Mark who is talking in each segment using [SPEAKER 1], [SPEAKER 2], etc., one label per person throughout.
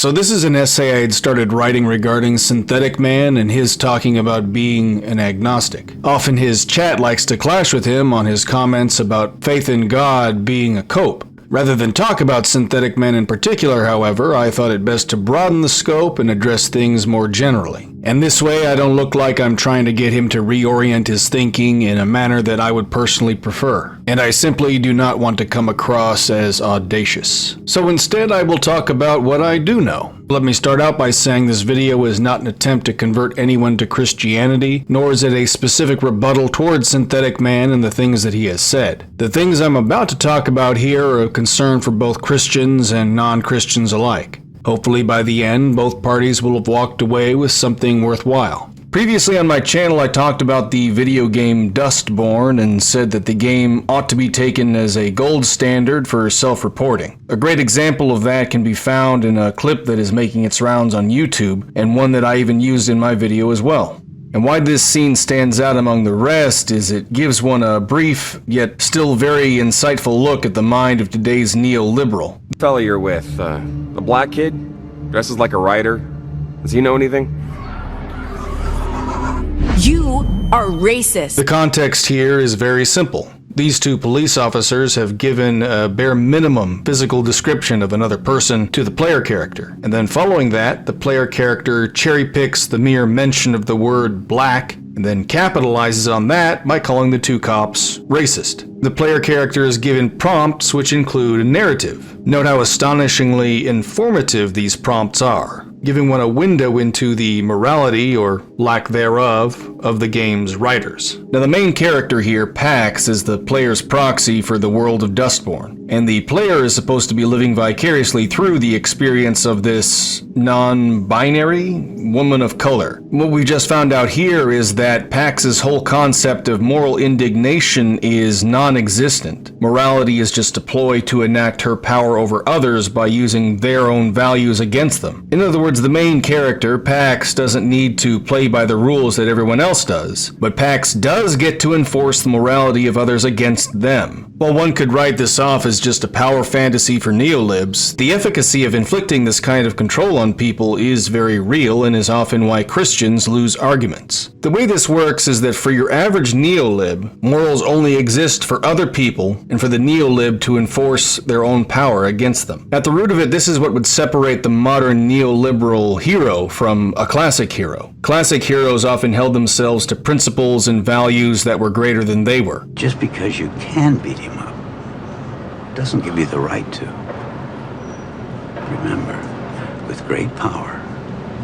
[SPEAKER 1] So this is an essay I had started writing regarding Synthetic Man and his talking about being an agnostic. Often his chat likes to clash with him on his comments about faith in God being a cope. Rather than talk about Synthetic Man in particular, however, I thought it best to broaden the scope and address things more generally. And this way I don't look like I'm trying to get him to reorient his thinking in a manner that I would personally prefer. And I simply do not want to come across as audacious. So instead I will talk about what I do know. Let me start out by saying this video is not an attempt to convert anyone to Christianity, nor is it a specific rebuttal towards Synthetic Man and the things that he has said. The things I'm about to talk about here are of concern for both Christians and non-Christians alike. Hopefully by the end, both parties will have walked away with something worthwhile. Previously on my channel, I talked about the video game Dustborne and said that the game ought to be taken as a gold standard for self-reporting. A great example of that can be found in a clip that is making its rounds on YouTube, and one that I even used in my video as well. And why this scene stands out among the rest is it gives one a brief, yet still very insightful look at the mind of today's neoliberal.
[SPEAKER 2] The fella you're with, the black kid, dresses like a writer. Does he know anything?
[SPEAKER 3] You are racist.
[SPEAKER 1] The context here is very simple. These two police officers have given a bare minimum physical description of another person to the player character. And then following that, the player character cherry picks the mere mention of the word black and then capitalizes on that by calling the two cops racist. The player character is given prompts which include a narrative. Note how astonishingly informative these prompts are, giving one a window into the morality, or lack thereof, of the game's writers. Now the main character here, Pax, is the player's proxy for the world of Dustborne, and the player is supposed to be living vicariously through the experience of this non-binary woman of color. What we just found out here is that Pax's whole concept of moral indignation is non-existent. Morality is just a ploy to enact her power over others by using their own values against them. In other words, the main character, Pax, doesn't need to play by the rules that everyone else does, but Pax does get to enforce the morality of others against them. While one could write this off as just a power fantasy for neolibs, the efficacy of inflicting this kind of control on people is very real and is often why Christians lose arguments. The way this works is that for your average neolib, morals only exist for other people and for the neolib to enforce their own power against them. At the root of it, this is what would separate the modern neoliberal hero from a classic hero. Classic heroes often held themselves to principles and values that were greater than they were.
[SPEAKER 4] Just because you can beat him up doesn't give you the right to. Remember, with great power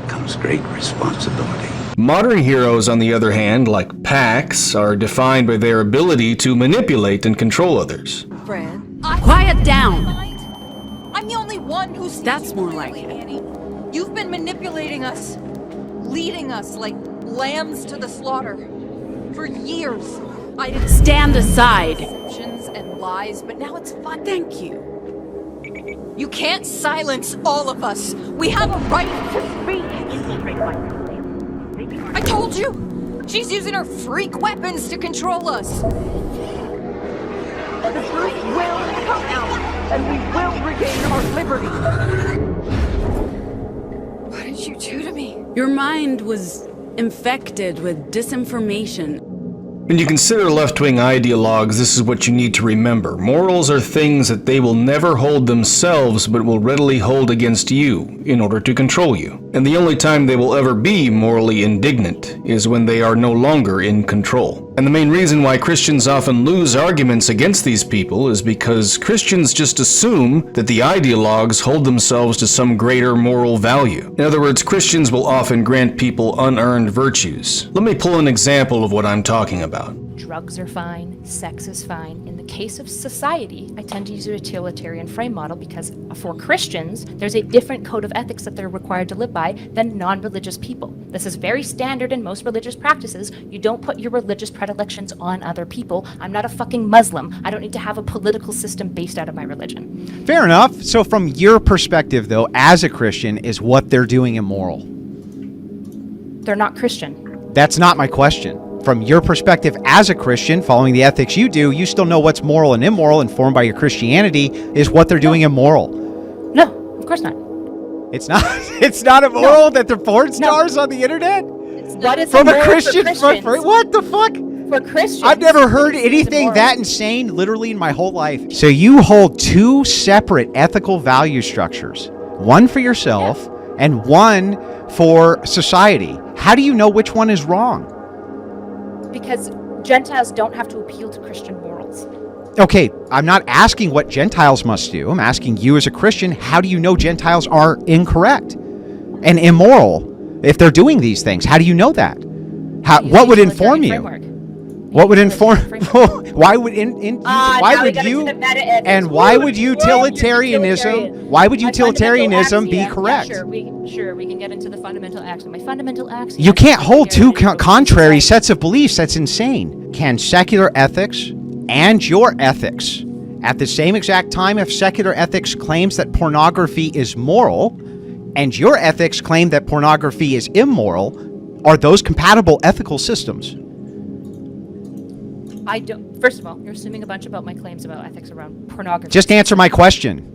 [SPEAKER 4] comes great responsibility.
[SPEAKER 1] Modern heroes, on the other hand, like Pax, are defined by their ability to manipulate and control others.
[SPEAKER 3] Fred, quiet down.
[SPEAKER 5] I'm the only one who's.
[SPEAKER 3] That's more like it.
[SPEAKER 5] Annie. You've been manipulating us, leading us like lambs to the slaughter for years. I didn't
[SPEAKER 3] stand aside.
[SPEAKER 5] Deceptions and lies, but now it's fun.
[SPEAKER 3] Thank you.
[SPEAKER 5] You can't silence all of us. We have a right to speak. I told you! She's using her freak weapons to control us.
[SPEAKER 6] The truth will come out, and we will regain our liberty.
[SPEAKER 5] What did you do to me?
[SPEAKER 3] Your mind was infected with disinformation.
[SPEAKER 1] When you consider left-wing ideologues, this is what you need to remember. Morals are things that they will never hold themselves, but will readily hold against you in order to control you. And the only time they will ever be morally indignant is when they are no longer in control. And the main reason why Christians often lose arguments against these people is because Christians just assume that the ideologues hold themselves to some greater moral value. In other words, Christians will often grant people unearned virtues. Let me pull an example of what I'm talking about.
[SPEAKER 7] Drugs are fine, sex is fine. In the case of society, I tend to use a utilitarian frame model because for Christians, there's a different code of ethics that they're required to live by than non-religious people. This is very standard in most religious practices. You don't put your religious predilections on other people. I'm not a fucking Muslim. I don't need to have a political system based out of my religion.
[SPEAKER 8] Fair enough. So from your perspective, though, as a Christian, is what they're doing immoral?
[SPEAKER 7] They're not Christian.
[SPEAKER 8] That's not my question. From your perspective as a Christian, following the ethics you do, you still know what's moral and immoral, informed by your Christianity, is what they're doing immoral.
[SPEAKER 7] No, of course not.
[SPEAKER 8] It's not. It's not immoral that they're porn stars on the internet.
[SPEAKER 7] What is
[SPEAKER 8] From a
[SPEAKER 7] immoral
[SPEAKER 8] Christian?
[SPEAKER 7] for Christians?
[SPEAKER 8] What the fuck?
[SPEAKER 7] For Christians,
[SPEAKER 8] I've never heard
[SPEAKER 7] it's
[SPEAKER 8] anything
[SPEAKER 7] immoral.
[SPEAKER 8] that insane literally in my whole life. So you hold two separate ethical value structures, one for yourself and one for society. How do you know which one is wrong?
[SPEAKER 7] Because Gentiles don't have to appeal to Christian morals.
[SPEAKER 8] Okay, I'm not asking what Gentiles must do. I'm asking you as a Christian, how do you know Gentiles are incorrect and immoral if they're doing these things? How do you know that? What would inform you? What would inform? Why would why would you? And why would utilitarianism? Why would utilitarianism be correct?
[SPEAKER 7] Yeah, sure, we can get into the fundamental axiom. My fundamental axiom.
[SPEAKER 8] You can't hold two contrary sets of beliefs. That's insane. Can secular ethics and your ethics at the same exact time, if secular ethics claims that pornography is moral and your ethics claim that pornography is immoral, are those compatible ethical systems?
[SPEAKER 7] I don't. First of all, you're assuming a bunch about my claims about ethics around pornography.
[SPEAKER 8] Just answer my question.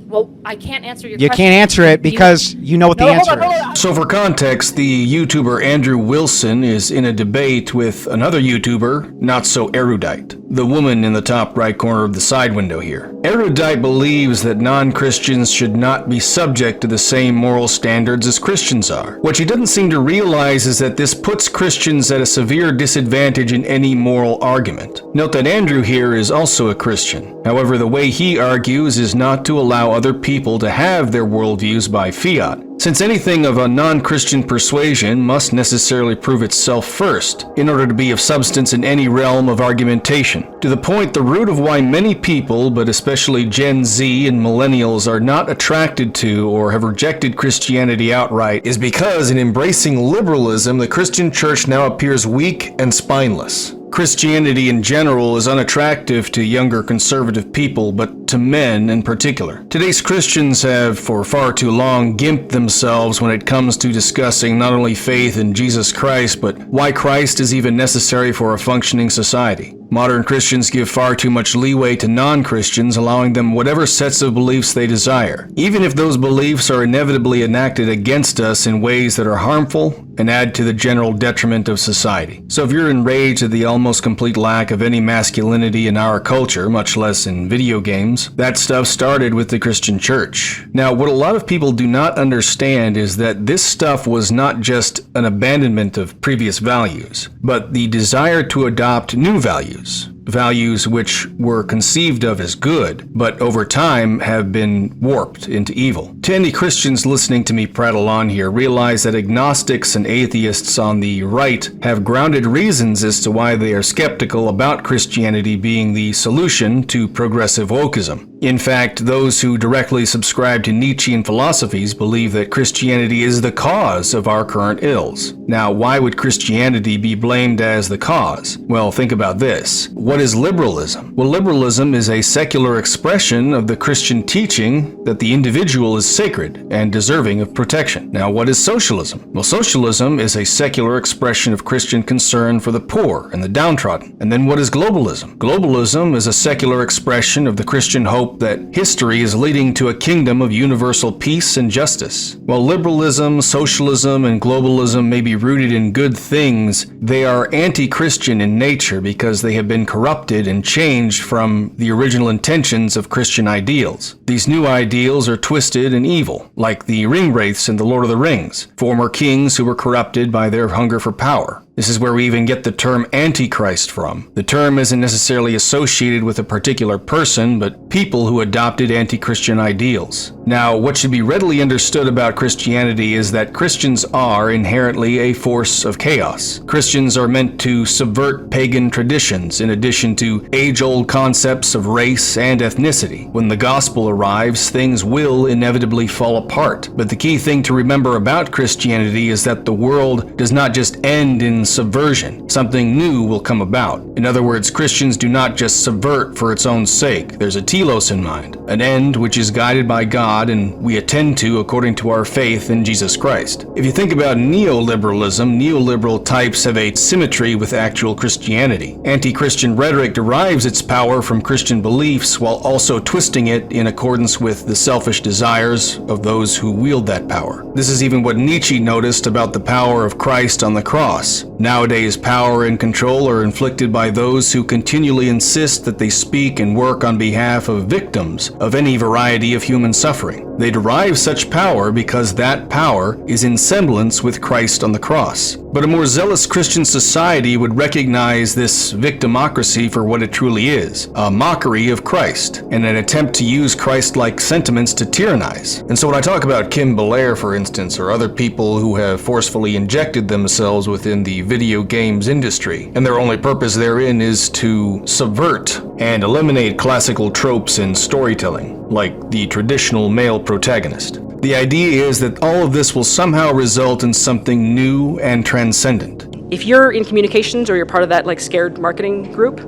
[SPEAKER 7] Well, I can't answer your
[SPEAKER 8] You
[SPEAKER 7] question.
[SPEAKER 8] can't answer it because you know what the answer is.
[SPEAKER 1] So for context, the YouTuber Andrew Wilson is in a debate with another YouTuber, not so erudite, the woman in the top right corner of the side window here. Erudite believes that non-Christians should not be subject to the same moral standards as Christians are. What she doesn't seem to realize is that this puts Christians at a severe disadvantage in any moral argument. Note that Andrew here is also a Christian. However, the way he argues is not to allow other people to have their worldviews by fiat, since anything of a non-Christian persuasion must necessarily prove itself first, in order to be of substance in any realm of argumentation. To the point, the root of why many people, but especially Gen Z and millennials, are not attracted to or have rejected Christianity outright is because in embracing liberalism, the Christian church now appears weak and spineless. Christianity in general is unattractive to younger conservative people, but to men in particular. Today's Christians have for far too long gimped themselves when it comes to discussing not only faith in Jesus Christ, but why Christ is even necessary for a functioning society. Modern Christians give far too much leeway to non-Christians, allowing them whatever sets of beliefs they desire, even if those beliefs are inevitably enacted against us in ways that are harmful and add to the general detriment of society. So if you're enraged at the almost complete lack of any masculinity in our culture, much less in video games, that stuff started with the Christian church. Now, what a lot of people do not understand is that this stuff was not just an abandonment of previous values, but the desire to adopt new values. Values which were conceived of as good, but over time have been warped into evil. To any Christians listening to me prattle on here, realize that agnostics and atheists on the right have grounded reasons as to why they are skeptical about Christianity being the solution to progressive wokeism. In fact, those who directly subscribe to Nietzschean philosophies believe that Christianity is the cause of our current ills. Now, why would Christianity be blamed as the cause? Well, think about this. What is liberalism? Well, liberalism is a secular expression of the Christian teaching that the individual is sacred and deserving of protection. Now, what is socialism? Well, socialism is a secular expression of Christian concern for the poor and the downtrodden. And then what is globalism? Globalism is a secular expression of the Christian hope that history is leading to a kingdom of universal peace and justice. While liberalism, socialism, and globalism may be rooted in good things, they are anti-Christian in nature because they have been corrupted and changed from the original intentions of Christian ideals. These new ideals are twisted and evil, like the ring wraiths in The Lord of the Rings, former kings who were corrupted by their hunger for power. This is where we even get the term Antichrist from. The term isn't necessarily associated with a particular person, but people who adopted anti-Christian ideals. Now, what should be readily understood about Christianity is that Christians are inherently a force of chaos. Christians are meant to subvert pagan traditions in addition to age-old concepts of race and ethnicity. When the gospel arrives, things will inevitably fall apart. But the key thing to remember about Christianity is that the world does not just end in subversion. Something new will come about. In other words, Christians do not just subvert for its own sake. There's a telos in mind. an end which is guided by God and we attend to according to our faith in Jesus Christ. If you think about neoliberalism, neoliberal types have a symmetry with actual Christianity. Anti-Christian rhetoric derives its power from Christian beliefs while also twisting it in accordance with the selfish desires of those who wield that power. This is even what Nietzsche noticed about the power of Christ on the cross. Nowadays, power and control are inflicted by those who continually insist that they speak and work on behalf of victims of any variety of human suffering. They derive such power because that power is in semblance with Christ on the cross. But a more zealous Christian society would recognize this victimocracy for what it truly is, a mockery of Christ, and an attempt to use Christ-like sentiments to tyrannize. And so when I talk about Kim Belair, for instance, or other people who have forcefully injected themselves within the video games industry, and their only purpose therein is to subvert and eliminate classical tropes in storytelling, like the traditional male protagonist. The idea is that all of this will somehow result in something new and transcendent.
[SPEAKER 9] If you're in communications or you're part of that scared marketing group,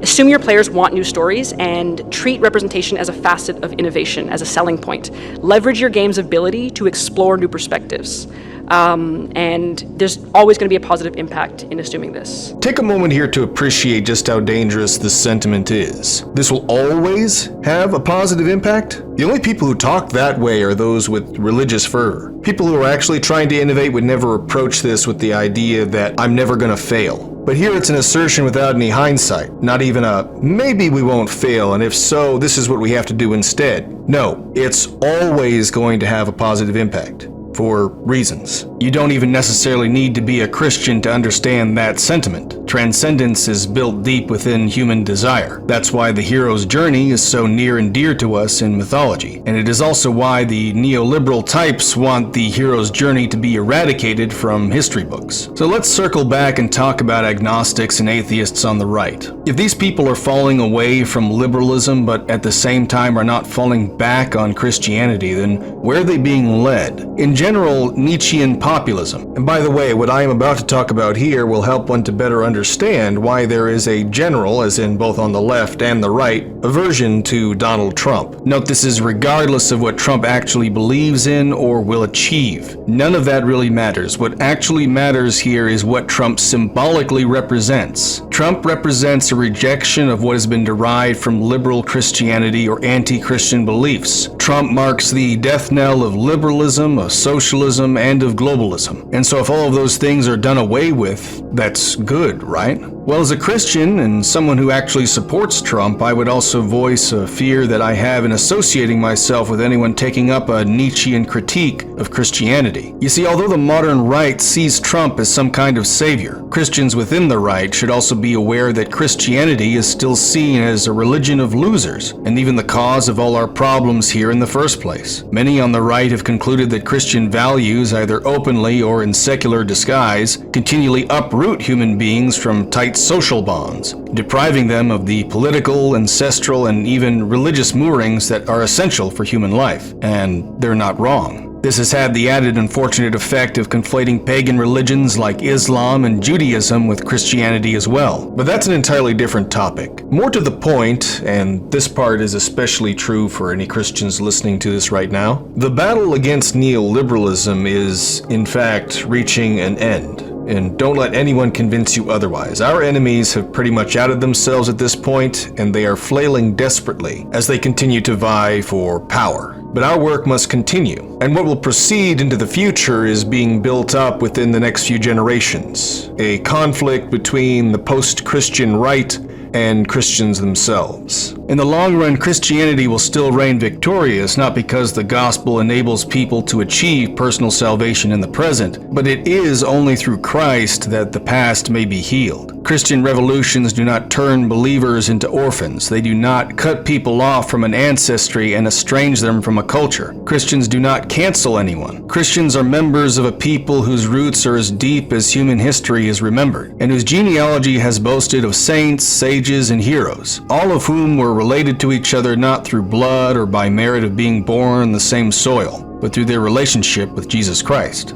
[SPEAKER 9] assume your players want new stories and treat representation as a facet of innovation, as a selling point. Leverage your game's ability to explore new perspectives. And there's always going to be a positive impact in assuming this.
[SPEAKER 1] Take a moment here to appreciate just how dangerous this sentiment is. This will always have a positive impact? The only people who talk that way are those with religious fervor. People who are actually trying to innovate would never approach this with the idea that I'm never going to fail. But here it's an assertion without any hindsight, not even a maybe we won't fail, and if so, this is what we have to do instead. No, it's always going to have a positive impact. For reasons. You don't even necessarily need to be a Christian to understand that sentiment. Transcendence is built deep within human desire. That's why the hero's journey is so near and dear to us in mythology. And it is also why the neoliberal types want the hero's journey to be eradicated from history books. So let's circle back and talk about agnostics and atheists on the right. If these people are falling away from liberalism but at the same time are not falling back on Christianity, then where are they being led? In general, Nietzschean populism. And by the way, what I am about to talk about here will help one to better understand why there is a general, as in both on the left and the right, aversion to Donald Trump. Note this is regardless of what Trump actually believes in or will achieve. None of that really matters. What actually matters here is what Trump symbolically represents. Trump represents a rejection of what has been derived from liberal Christianity or anti-Christian beliefs. Trump marks the death knell of liberalism, of socialism, and of globalism. And so if all of those things are done away with, that's good, right? Well, as a Christian and someone who actually supports Trump, I would also voice a fear that I have in associating myself with anyone taking up a Nietzschean critique of Christianity. You see, although the modern right sees Trump as some kind of savior, Christians within the right should also be aware that Christianity is still seen as a religion of losers, and even the cause of all our problems here in the first place. Many on the right have concluded that Christian values, either openly or in secular disguise, continually uproot human beings from tight social bonds, depriving them of the political, ancestral, and even religious moorings that are essential for human life. And they're not wrong. This has had the added unfortunate effect of conflating pagan religions like Islam and Judaism with Christianity as well. But that's an entirely different topic. More to the point, and this part is especially true for any Christians listening to this right now, the battle against neoliberalism is, in fact, reaching an end. And don't let anyone convince you otherwise. Our enemies have pretty much outed themselves at this point, and they are flailing desperately as they continue to vie for power. But our work must continue, and what will proceed into the future is being built up within the next few generations. A conflict between the post-Christian right and Christians themselves. In the long run, Christianity will still reign victorious, not because the gospel enables people to achieve personal salvation in the present, but it is only through Christ that the past may be healed. Christian revolutions do not turn believers into orphans. They do not cut people off from an ancestry and estrange them from a culture. Christians do not cancel anyone. Christians are members of a people whose roots are as deep as human history is remembered, and whose genealogy has boasted of saints, sages, and heroes, all of whom were related to each other not through blood or by merit of being born in the same soil, but through their relationship with Jesus Christ.